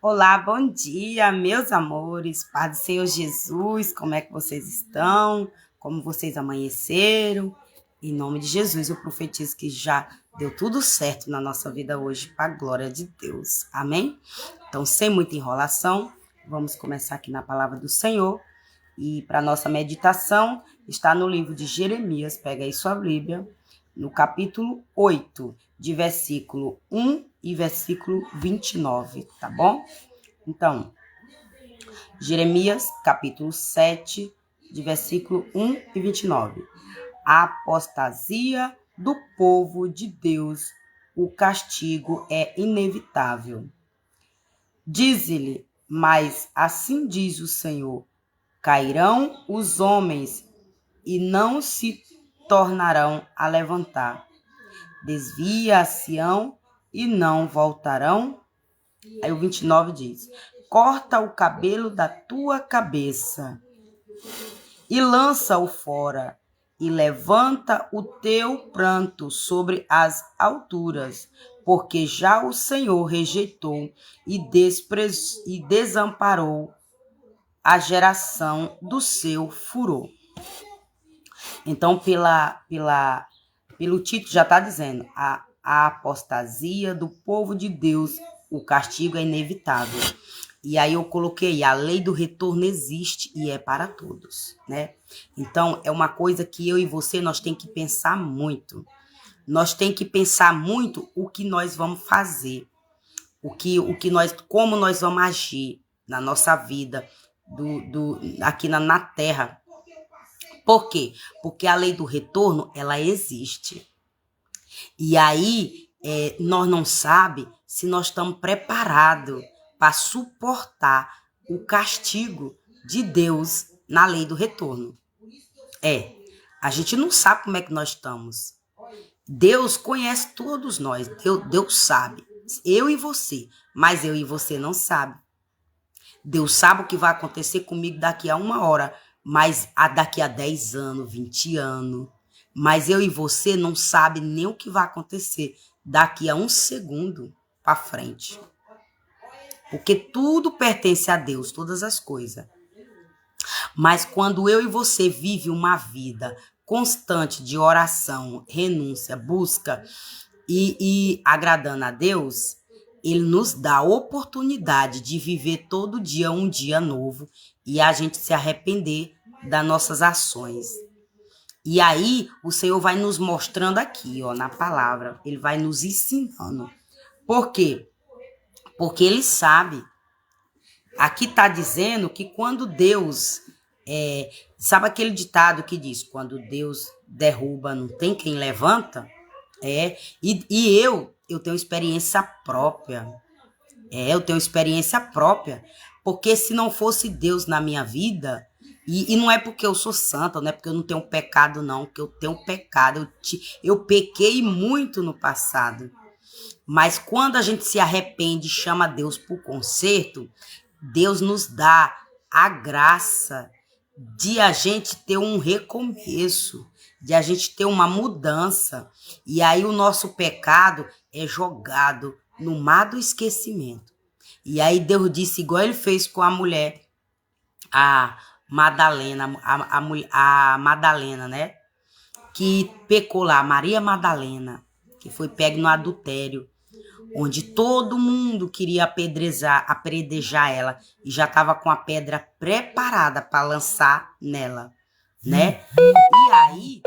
Olá, bom dia, meus amores, Paz do Senhor Jesus, como é que vocês estão? Como vocês amanheceram? Em nome de Jesus, eu profetizo que já deu tudo certo na nossa vida hoje, para a glória de Deus, amém? Então, sem muita enrolação, vamos começar aqui na palavra do Senhor. E para nossa meditação, está no livro de Jeremias, pega aí sua Bíblia, no capítulo 8, de versículo 1 e versículo 29, tá bom? Então, Jeremias, capítulo 7, de versículo 1 e 29. A apostasia do povo de Deus, o castigo é inevitável. Dize-lhe, mas assim diz o Senhor, cairão os homens e não se tornarão a levantar. Desvia-se-ão e não voltarão. Aí o 29 diz, corta o cabelo da tua cabeça e lança-o fora, e levanta o teu pranto sobre as alturas, porque já o Senhor rejeitou e desamparou a geração do seu furor. Então, pelo título já está dizendo, a apostasia do povo de Deus, o castigo é inevitável. E aí eu coloquei, a lei do retorno existe e é para todos, né? Então, é uma coisa que eu e você, nós tem que pensar muito. Nós tem que pensar muito o que nós vamos fazer, como nós vamos agir na nossa vida, aqui na terra. Por quê? Porque a lei do retorno, ela existe. E aí, nós não sabemos se nós estamos preparados para suportar o castigo de Deus na lei do retorno. A gente não sabe como é que nós estamos. Deus conhece todos nós, Deus sabe. Eu e você, mas eu e você não sabe. Deus sabe o que vai acontecer comigo daqui a 1 hora, mas daqui a 10 anos, 20 anos. Mas eu e você não sabe nem o que vai acontecer daqui a 1 segundo para frente. Porque tudo pertence a Deus, todas as coisas. Mas quando eu e você vive uma vida constante de oração, renúncia, busca e agradando a Deus, Ele nos dá a oportunidade de viver todo dia um dia novo e a gente se arrepender das nossas ações. E aí, o Senhor vai nos mostrando aqui, ó, na palavra. Ele vai nos ensinando. Por quê? Porque Ele sabe. Aqui está dizendo que quando Deus... sabe aquele ditado que diz, quando Deus derruba, não tem quem levanta? E eu tenho experiência própria. Eu tenho experiência própria. Porque se não fosse Deus na minha vida... E não é porque eu sou santa, não é porque eu não tenho pecado, não, que eu tenho pecado. Eu pequei muito no passado. Mas quando a gente se arrepende e chama Deus por conserto, Deus nos dá a graça de a gente ter um recomeço, de a gente ter uma mudança. E aí o nosso pecado é jogado no mar do esquecimento. E aí Deus disse, igual Ele fez com a mulher, a Madalena, a Madalena, né? Que pecou lá, Maria Madalena, que foi pega no adultério, onde todo mundo queria apedrejar ela e já estava com a pedra preparada para lançar nela, né? E aí,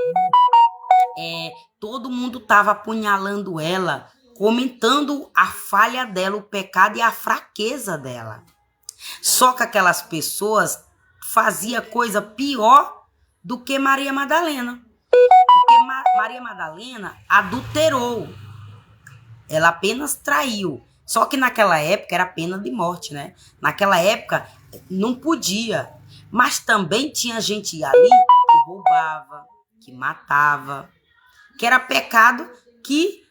todo mundo estava apunhalando ela, comentando a falha dela, o pecado e a fraqueza dela. Só que aquelas pessoas faziam coisa pior do que Maria Madalena. Porque Maria Madalena adulterou. Ela apenas traiu. Só que naquela época era pena de morte, né? Naquela época não podia. Mas também tinha gente ali que roubava, que matava. Que era pecado que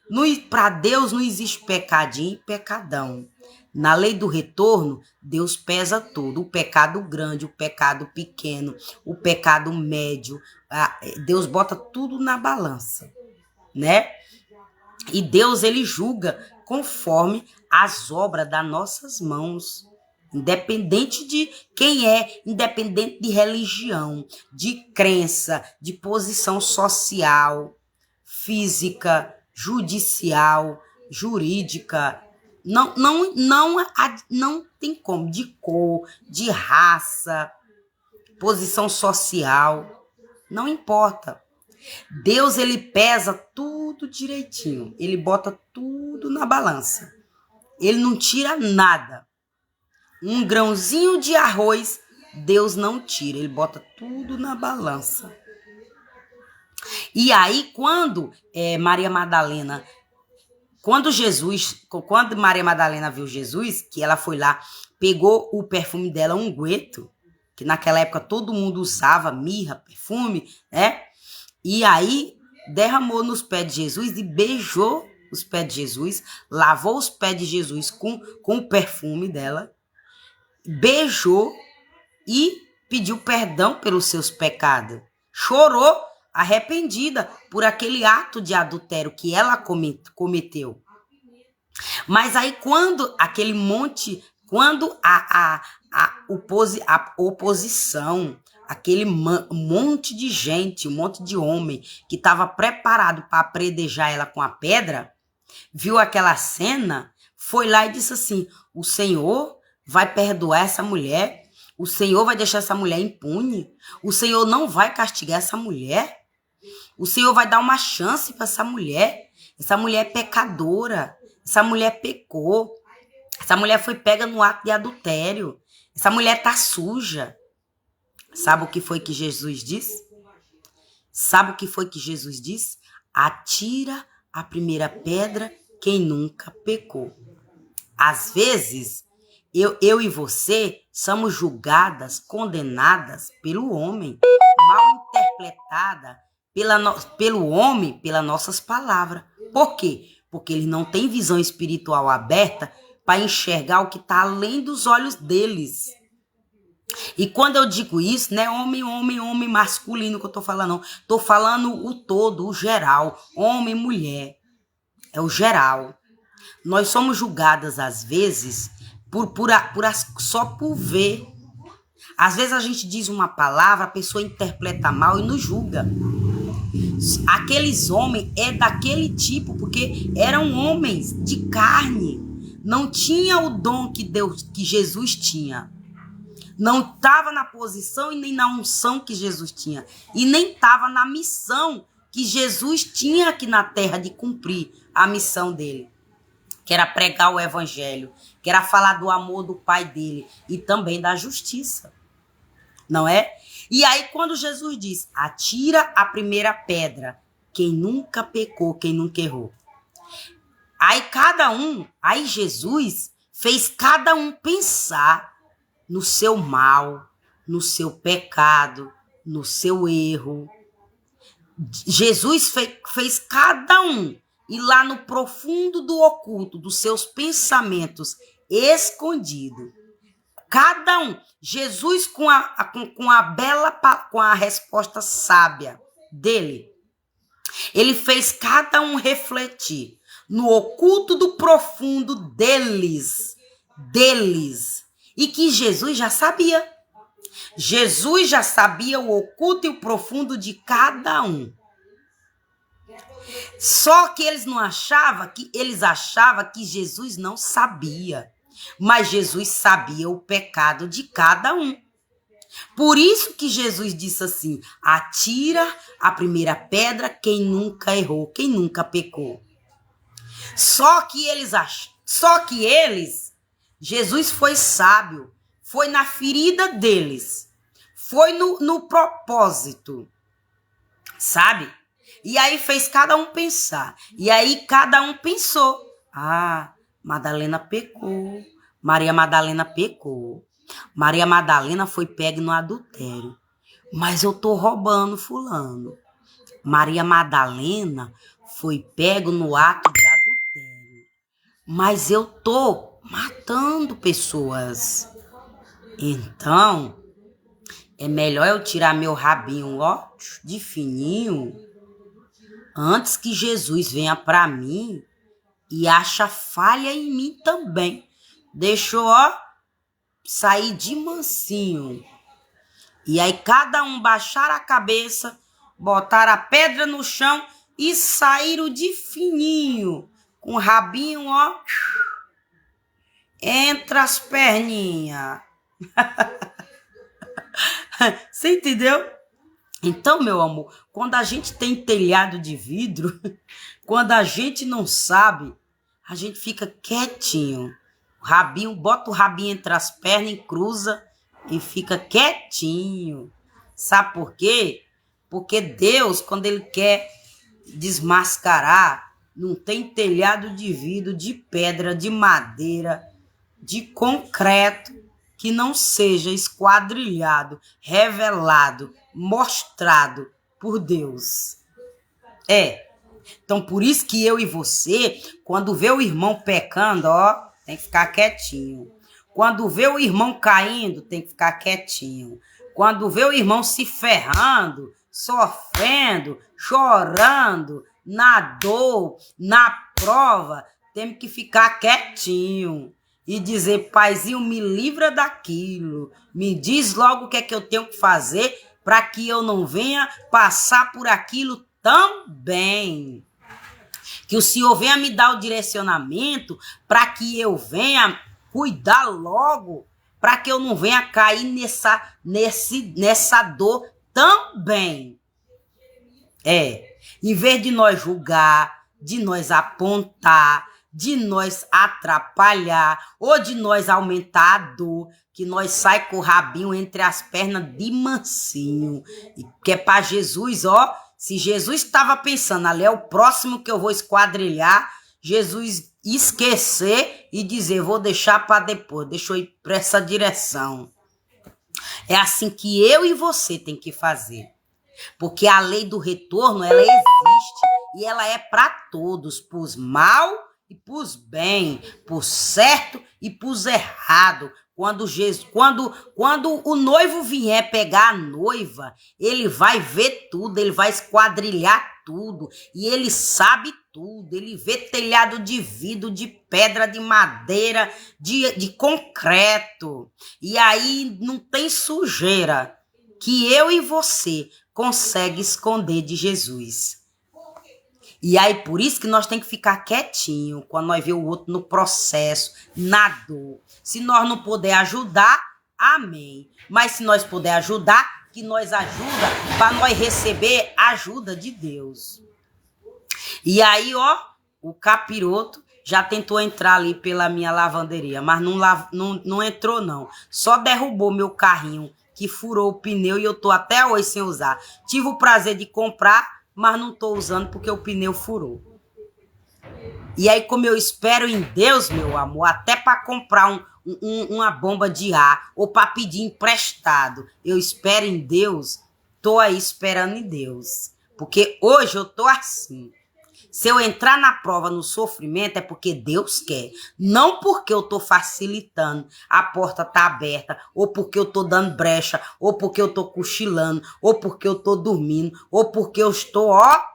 para Deus não existe pecadinho e pecadão. Na lei do retorno, Deus pesa tudo. O pecado grande, o pecado pequeno, o pecado médio. Deus bota tudo na balança, né? E Deus, Ele julga conforme as obras das nossas mãos. Independente de quem é, independente de religião, de crença, de posição social, física, judicial, jurídica, não tem como, de cor, de raça, posição social, não importa. Deus, ele pesa tudo direitinho, ele bota tudo na balança, ele não tira nada. Um grãozinho de arroz, Deus não tira, ele bota tudo na balança. E aí, quando Maria Madalena, quando Maria Madalena viu Jesus, que ela foi lá, pegou o perfume dela, um unguento, que naquela época todo mundo usava, mirra, perfume, né? E aí, derramou nos pés de Jesus e beijou os pés de Jesus, lavou os pés de Jesus com o perfume dela, beijou e pediu perdão pelos seus pecados. Chorou arrependida por aquele ato de adultério que ela cometeu. Mas aí quando aquele monte, quando a oposição, aquele monte de gente, um monte de homem que estava preparado para apredejar ela com a pedra, viu aquela cena, foi lá e disse assim: o Senhor vai perdoar essa mulher? O Senhor vai deixar essa mulher impune? O Senhor não vai castigar essa mulher? O Senhor vai dar uma chance para essa mulher? Essa mulher é pecadora. Essa mulher pecou. Essa mulher foi pega no ato de adultério. Essa mulher tá suja. Sabe o que foi que Jesus disse? Sabe o que foi que Jesus disse? Atira a primeira pedra quem nunca pecou. Às vezes, eu e você somos julgadas, condenadas pelo homem, mal interpretada pelo homem, pelas nossas palavras. Por quê? Porque ele não tem visão espiritual aberta para enxergar o que está além dos olhos deles. E quando eu digo isso, não é homem masculino que eu estou falando, não. Estou falando o todo, o geral, homem, mulher. É o geral. Nós somos julgadas, às vezes, só por ver. Às vezes a gente diz uma palavra, a pessoa interpreta mal e nos julga. Aqueles homens é daquele tipo, porque eram homens de carne. Não tinha o dom que Jesus tinha. Não estava na posição e nem na unção que Jesus tinha. E nem estava na missão que Jesus tinha aqui na terra de cumprir a missão dele. Que era pregar o evangelho, que era falar do amor do Pai dele e também da justiça. Não é? E aí quando Jesus diz, atira a primeira pedra, quem nunca pecou, quem nunca errou. Aí Jesus fez cada um pensar no seu mal, no seu pecado, no seu erro. Jesus fez cada um ir lá no profundo do oculto, dos seus pensamentos escondidos. Cada um. Jesus com a resposta sábia dele. Ele fez cada um refletir no oculto do profundo deles. E que Jesus já sabia. Jesus já sabia o oculto e o profundo de cada um. Só que eles achavam que Jesus não sabia. Mas Jesus sabia o pecado de cada um. Por isso que Jesus disse assim, atira a primeira pedra quem nunca errou, quem nunca pecou. Só que Jesus foi sábio, foi na ferida deles, foi no propósito, sabe? E aí fez cada um pensar, e aí cada um pensou, Madalena pecou, Maria Madalena pecou, Maria Madalena foi pega no adultério, mas eu tô roubando fulano. Maria Madalena foi pego no ato de adultério, mas eu tô matando pessoas. Então, é melhor eu tirar meu rabinho, ó, de fininho, antes que Jesus venha para mim e acha falha em mim também. Deixou, ó, sair de mansinho. E aí cada um baixar a cabeça, botar a pedra no chão e saíram de fininho, com o rabinho, ó, entre as perninhas. Você entendeu? Então, meu amor, quando a gente tem telhado de vidro, quando a gente não sabe, a gente fica quietinho. O rabinho, bota o rabinho entre as pernas e cruza e fica quietinho. Sabe por quê? Porque Deus, quando ele quer desmascarar, não tem telhado de vidro, de pedra, de madeira, de concreto, que não seja esquadrilhado, revelado, mostrado por Deus. Então, por isso que eu e você, quando vê o irmão pecando, ó, tem que ficar quietinho. Quando vê o irmão caindo, tem que ficar quietinho. Quando vê o irmão se ferrando, sofrendo, chorando, na dor, na prova, temos que ficar quietinho. E dizer, paizinho, me livra daquilo. Me diz logo o que é que eu tenho que fazer para que eu não venha passar por aquilo também. Que o Senhor venha me dar o direcionamento para que eu venha cuidar logo, para que eu não venha cair nessa dor também. Em vez de nós julgar, de nós apontar, de nós atrapalhar ou de nós aumentar a dor, que nós sai com o rabinho entre as pernas de mansinho. E que é para Jesus, ó, se Jesus estava pensando, ali é o próximo que eu vou esquadrilhar, Jesus esquecer e dizer, vou deixar para depois, deixa eu ir para essa direção. É assim que eu e você tem que fazer. Porque a lei do retorno, ela existe e ela é para todos, pros mal e pros bem, por certo e pros errado. Quando o noivo vier pegar a noiva, ele vai ver tudo, ele vai esquadrilhar tudo, e ele sabe tudo, ele vê telhado de vidro, de pedra, de madeira, de concreto, e aí não tem sujeira que eu e você consegue esconder de Jesus. E aí, por isso que nós temos que ficar quietinho quando nós vemos o outro no processo, na dor. Se nós não puder ajudar, amém. Mas se nós puder ajudar, que nós ajuda para nós receber ajuda de Deus. E aí, ó, o capiroto já tentou entrar ali pela minha lavanderia, mas não entrou, não. Só derrubou meu carrinho, que furou o pneu e eu tô até hoje sem usar. Tive o prazer de comprar, mas não tô usando porque o pneu furou. E aí, como eu espero em Deus, meu amor, até para comprar uma bomba de ar ou para pedir emprestado, eu espero em Deus, tô aí esperando em Deus. Porque hoje eu tô assim. Se eu entrar na prova, no sofrimento, é porque Deus quer. Não porque eu tô facilitando, a porta tá aberta, ou porque eu tô dando brecha, ou porque eu tô cochilando, ou porque eu tô dormindo, ou porque eu estou, ó,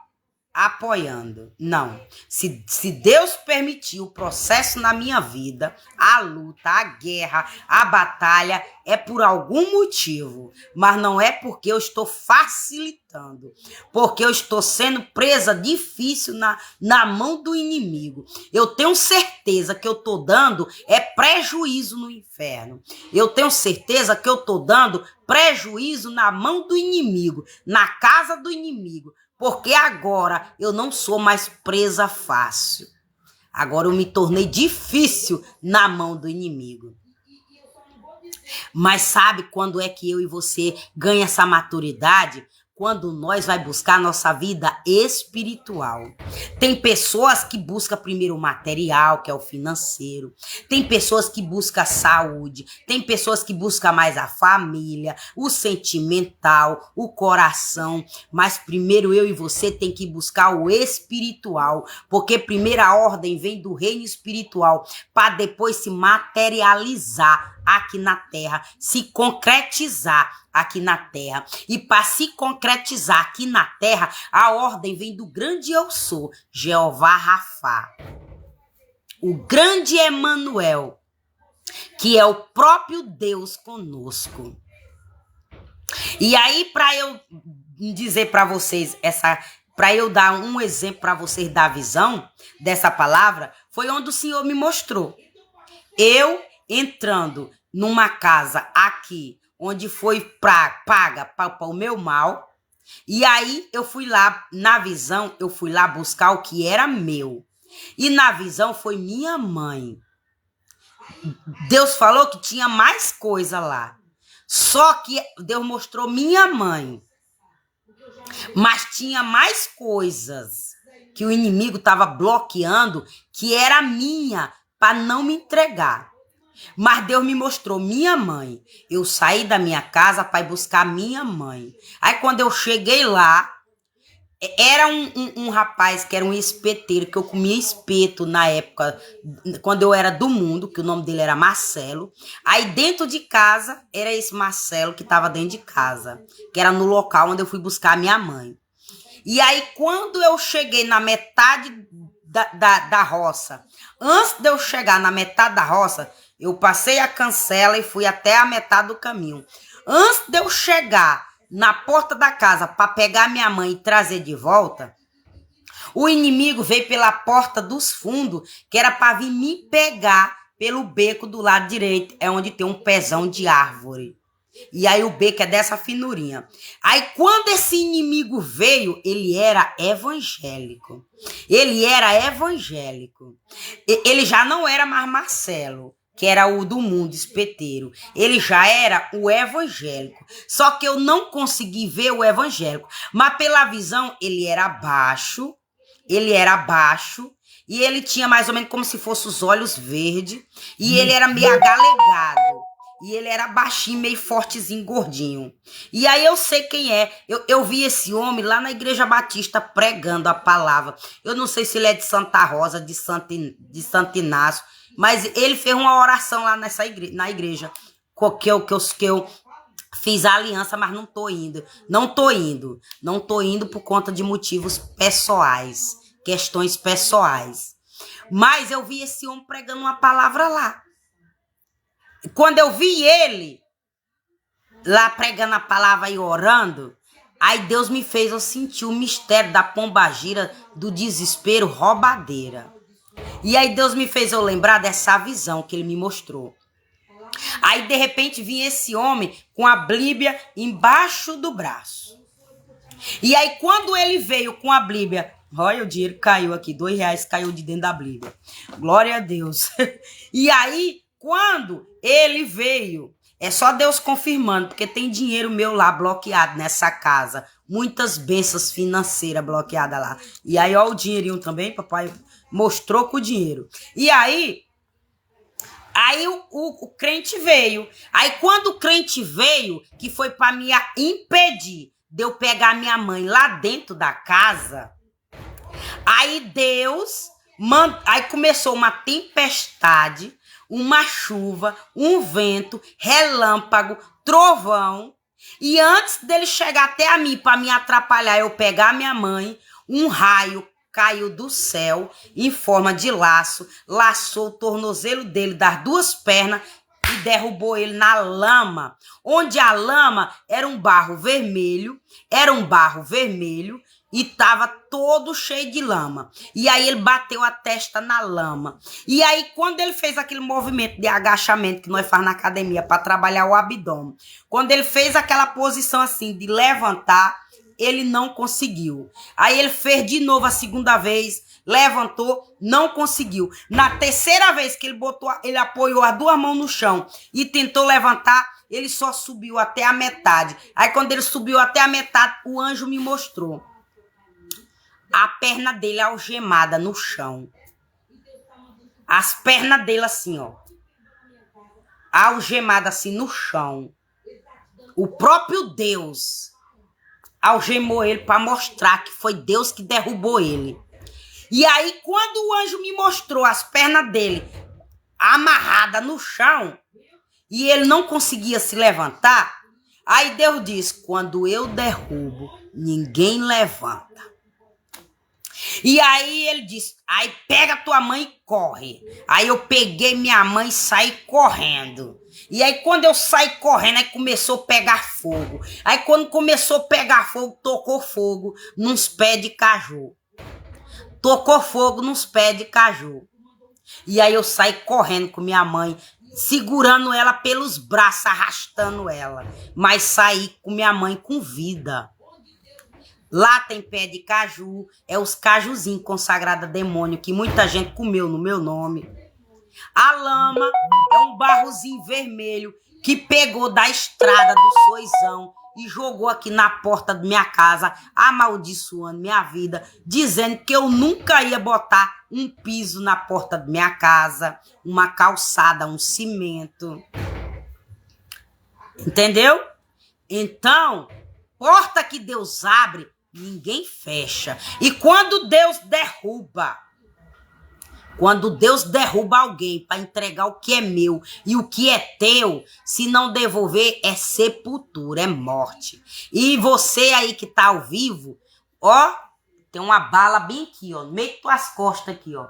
apoiando. Não. Se Deus permitir o processo na minha vida, a luta, a guerra, a batalha, é por algum motivo. Mas não é porque eu estou facilitando. Porque eu estou sendo presa difícil na mão do inimigo. Eu tenho certeza que eu estou dando prejuízo no inferno. Eu tenho certeza que eu estou dando prejuízo na mão do inimigo, na casa do inimigo. Porque agora eu não sou mais presa fácil. Agora eu me tornei difícil na mão do inimigo. Mas sabe quando é que eu e você ganha essa maturidade? Quando nós vai buscar nossa vida espiritual. Tem pessoas que buscam primeiro o material, que é o financeiro. Tem pessoas que buscam a saúde. Tem pessoas que buscam mais a família, o sentimental, o coração. Mas primeiro eu e você tem que buscar o espiritual. Porque primeiro a ordem vem do reino espiritual para depois se materializar aqui na terra, se concretizar aqui na terra. E para se concretizar aqui na terra, a ordem vem do grande eu sou, Jeová Rafá. o grande Emanuel, que é o próprio Deus conosco. E aí, para eu dizer para vocês para eu dar um exemplo para vocês da visão dessa palavra, foi onde o Senhor me mostrou. Eu entrando numa casa aqui, onde foi paga para o meu mal, e aí eu fui lá, na visão, eu fui lá buscar o que era meu. E na visão foi minha mãe. Deus falou que tinha mais coisa lá. Só que Deus mostrou minha mãe. Mas tinha mais coisas que o inimigo estava bloqueando, que era minha, para não me entregar. Mas Deus me mostrou minha mãe. Eu saí da minha casa para ir buscar minha mãe. Aí quando eu cheguei lá, era um rapaz que era um espeteiro, que eu comia espeto na época, quando eu era do mundo, que o nome dele era Marcelo. Aí dentro de casa, era esse Marcelo que estava dentro de casa, que era no local onde eu fui buscar a minha mãe. E aí quando eu cheguei na metade da roça, antes de eu chegar na metade da roça, eu passei a cancela e fui até a metade do caminho. Antes de eu chegar na porta da casa para pegar minha mãe e trazer de volta, o inimigo veio pela porta dos fundos, que era para vir me pegar pelo beco do lado direito, é onde tem um pezão de árvore. E aí o beco é dessa finurinha. Aí quando esse inimigo veio, ele era evangélico. Ele era evangélico. Ele já não era mais Marcelo, que era o do mundo espeteiro. Ele já era o evangélico. Só que eu não consegui ver o evangélico. Mas pela visão, ele era baixo. Ele era baixo. E ele tinha mais ou menos como se fosse os olhos verdes. E ele era meio agalegado. E ele era baixinho, meio fortezinho, gordinho. E aí eu sei quem é. Eu vi esse homem lá na Igreja Batista pregando a palavra. Eu não sei se ele é de Santa Rosa, de Santo Inácio. Mas ele fez uma oração lá na igreja. Que eu fiz a aliança, mas não tô indo. Não tô indo por conta de motivos pessoais. Questões pessoais. Mas eu vi esse homem pregando uma palavra lá. Quando eu vi ele lá pregando a palavra e orando, aí Deus me fez eu sentir o mistério da pombagira, do desespero, roubadeira. E aí Deus me fez eu lembrar dessa visão que ele me mostrou. Aí de repente vinha esse homem com a Bíblia embaixo do braço. E aí quando ele veio com a Bíblia, olha o dinheiro caiu aqui, R$2 caiu de dentro da Bíblia. Glória a Deus. E aí quando ele veio, é só Deus confirmando, porque tem dinheiro meu lá bloqueado nessa casa. Muitas bênçãos financeiras bloqueadas lá. E aí, ó, o dinheirinho também, papai mostrou com o dinheiro. E aí o crente veio. Aí quando o crente veio, que foi para me impedir de eu pegar minha mãe lá dentro da casa, aí Deus, aí começou uma tempestade, uma chuva, um vento, relâmpago, trovão. E antes dele chegar até a mim para me atrapalhar, eu pegar minha mãe, um raio caiu do céu em forma de laço, laçou o tornozelo dele das duas pernas e derrubou ele na lama, onde a lama era um barro vermelho, e estava todo cheio de lama. E aí ele bateu a testa na lama. E aí quando ele fez aquele movimento de agachamento que nós faz na academia para trabalhar o abdômen, quando ele fez aquela posição assim de levantar, ele não conseguiu. Aí ele fez de novo a segunda vez, levantou, não conseguiu. Na terceira vez que ele apoiou as duas mãos no chão e tentou levantar, ele só subiu até a metade. Aí quando ele subiu até a metade, o anjo me mostrou a perna dele algemada no chão. As pernas dele assim, ó, algemada assim no chão. O próprio Deus algemou ele para mostrar que foi Deus que derrubou ele. E aí, quando o anjo me mostrou as pernas dele amarradas no chão e ele não conseguia se levantar, aí Deus disse: quando eu derrubo, ninguém levanta. E aí ele disse, aí pega tua mãe e corre. Aí eu peguei minha mãe e saí correndo. E aí quando eu saí correndo, aí começou a pegar fogo. Aí quando começou a pegar fogo, tocou fogo nos pés de caju. Tocou fogo nos pés de caju. E aí eu saí correndo com minha mãe, segurando ela pelos braços, arrastando ela. Mas saí com minha mãe com vida. Lá tem pé de caju, é os cajuzinhos consagrados a demônio, que muita gente comeu no meu nome. A lama é um barrozinho vermelho que pegou da estrada do Soizão e jogou aqui na porta da minha casa, amaldiçoando minha vida, dizendo que eu nunca ia botar um piso na porta da minha casa, uma calçada, um cimento. Entendeu? Então, porta que Deus abre, ninguém fecha. E quando Deus derruba alguém para entregar o que é meu e o que é teu, se não devolver, é sepultura, é morte. E você aí que tá ao vivo, ó, tem uma bala bem aqui, ó, no meio de tuas costas aqui, ó.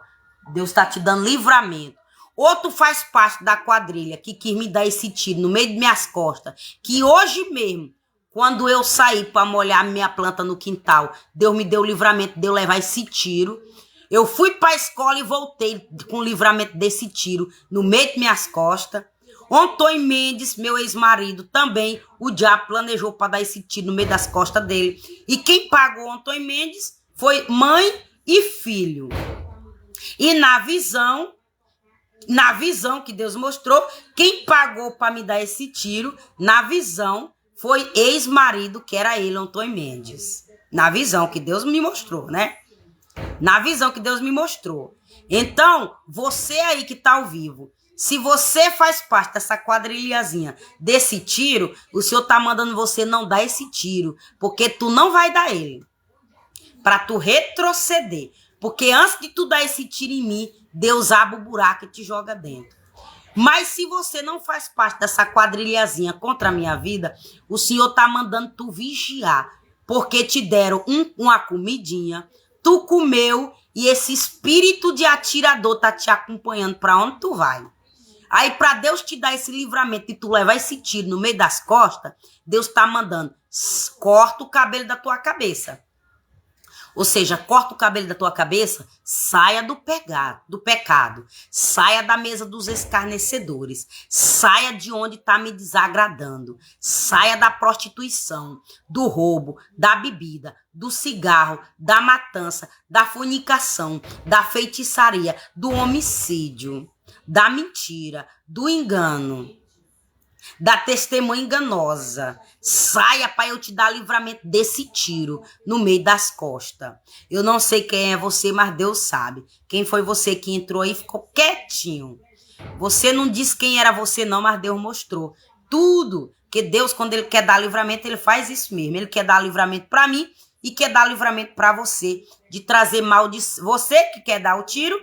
Deus tá te dando livramento. Ou tu faz parte da quadrilha que quis me dar esse tiro no meio de minhas costas, que hoje mesmo, quando eu saí para molhar minha planta no quintal, Deus me deu o livramento de eu levar esse tiro. Eu fui para a escola e voltei com o livramento desse tiro no meio de minhas costas. Antônio Mendes, meu ex-marido, também, o diabo planejou para dar esse tiro no meio das costas dele. E quem pagou Antônio Mendes foi mãe e filho. E na visão que Deus mostrou, quem pagou para me dar esse tiro, na visão, foi ex-marido, que era ele, Antônio Mendes. Na visão que Deus me mostrou, né? Na visão que Deus me mostrou. Então, você aí que tá ao vivo, se você faz parte dessa quadrilhazinha, desse tiro, o Senhor tá mandando você não dar esse tiro, porque tu não vai dar ele. Pra tu retroceder. Porque antes de tu dar esse tiro em mim, Deus abre o buraco e te joga dentro. Mas se você não faz parte dessa quadrilhazinha contra a minha vida, o Senhor tá mandando tu vigiar, porque te deram uma comidinha, tu comeu e esse espírito de atirador tá te acompanhando para onde tu vai. Aí para Deus te dar esse livramento e tu levar esse tiro no meio das costas, Deus tá mandando, corta o cabelo da tua cabeça. Ou seja, corta o cabelo da tua cabeça, saia do pecado, saia da mesa dos escarnecedores, saia de onde está me desagradando, saia da prostituição, do roubo, da bebida, do cigarro, da matança, da fornicação, da feitiçaria, do homicídio, da mentira, do engano, da testemunha enganosa. Saia para eu te dar livramento desse tiro no meio das costas. Eu não sei quem é você, mas Deus sabe. Quem foi você que entrou aí e ficou quietinho? Você não disse quem era você não, mas Deus mostrou. Tudo. Que Deus, quando Ele quer dar livramento, Ele faz isso mesmo. Ele quer dar livramento para mim e quer dar livramento para você. De trazer maldição. Você que quer dar o tiro,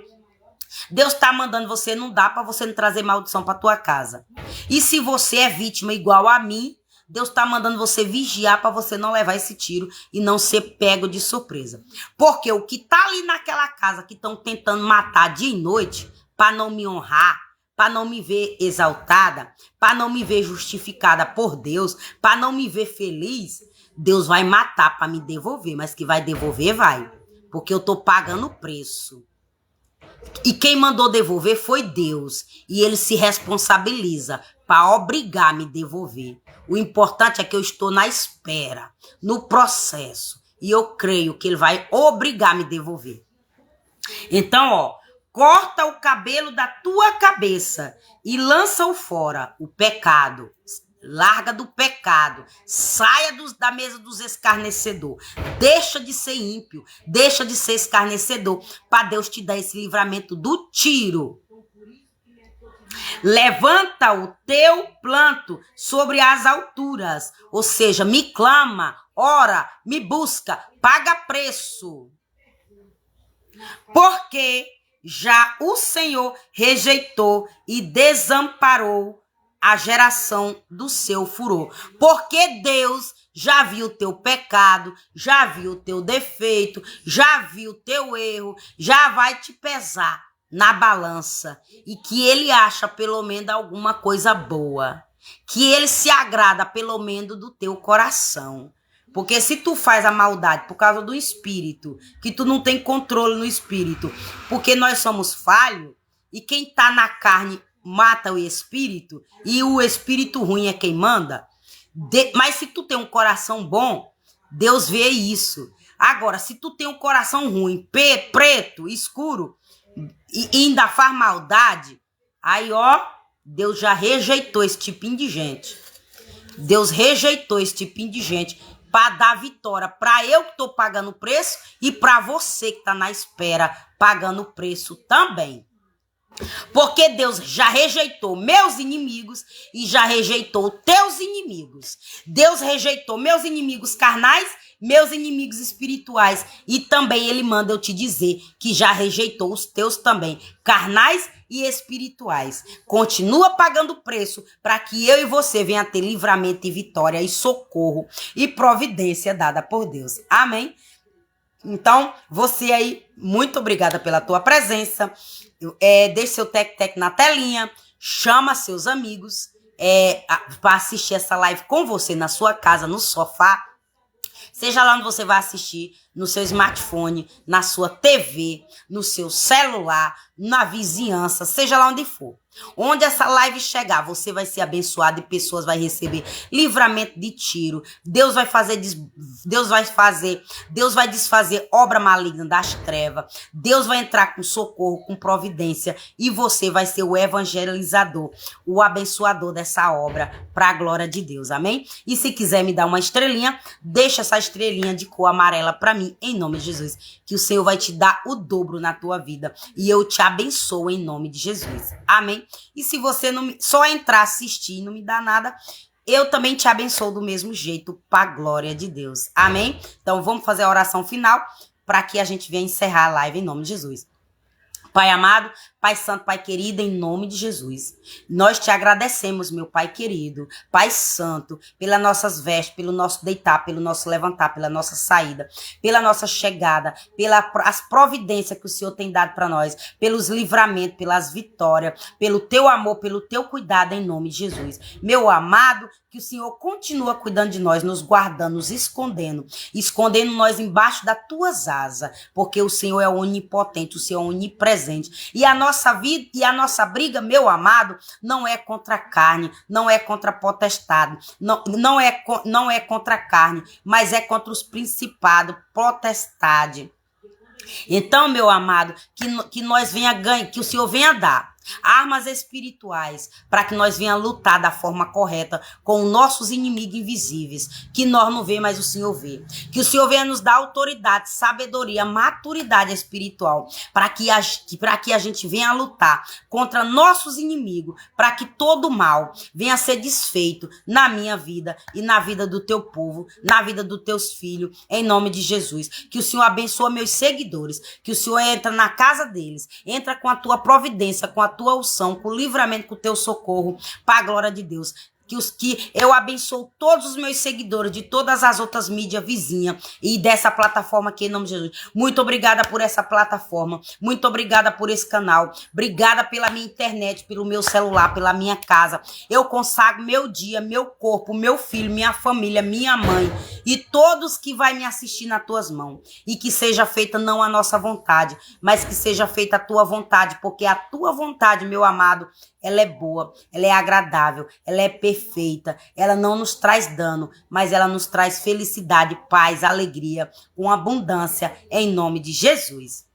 Deus está mandando você não dar para você não trazer maldição para tua casa. E se você é vítima igual a mim, Deus está mandando você vigiar para você não levar esse tiro e não ser pego de surpresa. Porque o que tá ali naquela casa que estão tentando matar dia e noite para não me honrar, para não me ver exaltada, para não me ver justificada por Deus, para não me ver feliz, Deus vai matar para me devolver, mas que vai devolver, vai. Porque eu tô pagando o preço. E quem mandou devolver foi Deus. E Ele se responsabiliza para obrigar a me devolver. O importante é que eu estou na espera, no processo. E eu creio que Ele vai obrigar a me devolver. Então, ó, corta o cabelo da tua cabeça e lança-o fora, o pecado. Larga do pecado, saia da mesa dos escarnecedores, deixa de ser ímpio, deixa de ser escarnecedor, para Deus te dar esse livramento do tiro. Levanta o teu planto sobre as alturas, ou seja, me clama, ora, me busca, paga preço. Porque já o Senhor rejeitou e desamparou a geração do seu furor. Porque Deus já viu o teu pecado, já viu o teu defeito, já viu o teu erro, já vai te pesar na balança. E que ele acha pelo menos alguma coisa boa. Que ele se agrada pelo menos do teu coração. Porque se tu faz a maldade por causa do espírito, que tu não tem controle no espírito, porque nós somos falhos, e quem tá na carne mata o espírito, e o espírito ruim é quem manda. Mas se tu tem um coração bom, Deus vê isso. Agora, se tu tem um coração ruim, preto, escuro, e ainda faz maldade, aí ó, Deus já rejeitou esse tipinho de gente. Deus rejeitou esse tipinho de gente para dar vitória para eu que estou pagando o preço e para você que está na espera pagando o preço também. Porque Deus já rejeitou meus inimigos e já rejeitou teus inimigos. Deus rejeitou meus inimigos carnais, meus inimigos espirituais. E também ele manda eu te dizer que já rejeitou os teus também, carnais e espirituais. Continua pagando o preço para que eu e você venha ter livramento e vitória e socorro e providência dada por Deus. Amém? Então, você aí, muito obrigada pela tua presença. Deixe seu tec-tec na telinha, chama seus amigos para assistir essa live com você na sua casa, no sofá. Seja lá onde você vai assistir, no seu smartphone, na sua TV, no seu celular, na vizinhança, seja lá onde for. Onde essa live chegar, você vai ser abençoado e pessoas vão receber livramento de tiro. Deus vai desfazer obra maligna das trevas. Deus vai entrar com socorro, com providência e você vai ser o evangelizador, o abençoador dessa obra para a glória de Deus. Amém? E se quiser me dar uma estrelinha, deixa essa estrelinha de cor amarela para mim, em nome de Jesus, que o Senhor vai te dar o dobro na tua vida e eu te abençoo em nome de Jesus. Amém? E se você só entrar, assistir e não me dá nada, eu também te abençoo do mesmo jeito, para a glória de Deus. Amém? Então vamos fazer a oração final para que a gente venha encerrar a live em nome de Jesus. Pai amado, Pai santo, Pai querido, em nome de Jesus, nós te agradecemos, meu Pai querido, Pai santo, pelas nossas vestes, pelo nosso deitar, pelo nosso levantar, pela nossa saída, pela nossa chegada, pelas providências que o Senhor tem dado para nós, pelos livramentos, pelas vitórias, pelo teu amor, pelo teu cuidado, em nome de Jesus. Meu amado, que o Senhor continua cuidando de nós, nos guardando, nos escondendo nós embaixo das tuas asas, porque o Senhor é onipotente, o Senhor é onipresente. E a nossa vida e a nossa briga, meu amado, não é contra a carne, não é contra a potestade, não é contra a carne, mas é contra os principados, potestade. Então, meu amado, que nós venha ganhar, que o Senhor venha dar armas espirituais para que nós venha lutar da forma correta com os nossos inimigos invisíveis, que nós não vê, mas o Senhor vê. Que o Senhor venha nos dar autoridade, sabedoria, maturidade espiritual para que a gente venha lutar contra nossos inimigos, para que todo mal venha ser desfeito na minha vida e na vida do teu povo, na vida dos teus filhos, em nome de Jesus. Que o Senhor abençoe meus seguidores, que o Senhor entra na casa deles, entra com a tua providência, com a tua unção, com o livramento, com o teu socorro, para a glória de Deus. Que eu abençoo todos os meus seguidores de todas as outras mídias vizinhas e dessa plataforma aqui, em nome de Jesus. Muito obrigada por essa plataforma, muito obrigada por esse canal, obrigada pela minha internet, pelo meu celular, pela minha casa. Eu consagro meu dia, meu corpo, meu filho, minha família, minha mãe e todos que vai me assistir nas tuas mãos. E que seja feita não a nossa vontade, mas que seja feita a tua vontade, porque a tua vontade, meu amado, ela é boa, ela é agradável, ela é perfeita, ela não nos traz dano, mas ela nos traz felicidade, paz, alegria, com abundância, em nome de Jesus.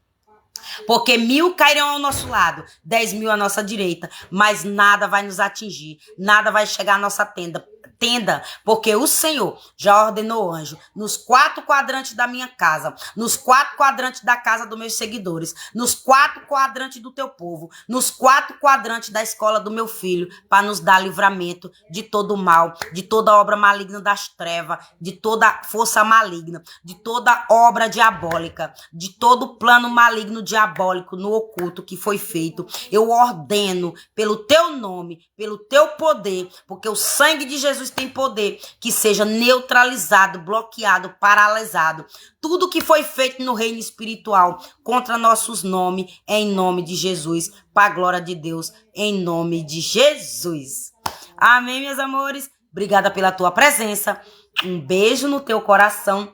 Porque 1000 cairão ao nosso lado, 10.000 à nossa direita, mas nada vai nos atingir, nada vai chegar à nossa tenda, entenda, porque o Senhor já ordenou anjo nos 4 quadrantes da minha casa, nos 4 quadrantes da casa dos meus seguidores, nos 4 quadrantes do teu povo, nos 4 quadrantes da escola do meu filho, para nos dar livramento de todo o mal, de toda obra maligna das trevas, de toda força maligna, de toda obra diabólica, de todo plano maligno diabólico no oculto que foi feito. Eu ordeno pelo teu nome, pelo teu poder, porque o sangue de Jesus tem poder, que seja neutralizado, bloqueado, paralisado. Tudo que foi feito no reino espiritual contra nossos nomes, em nome de Jesus, para a glória de Deus, em nome de Jesus. Amém, meus amores? Obrigada pela tua presença. Um beijo no teu coração.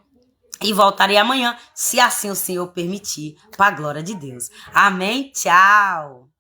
E voltarei amanhã, se assim o Senhor permitir, para a glória de Deus. Amém? Tchau!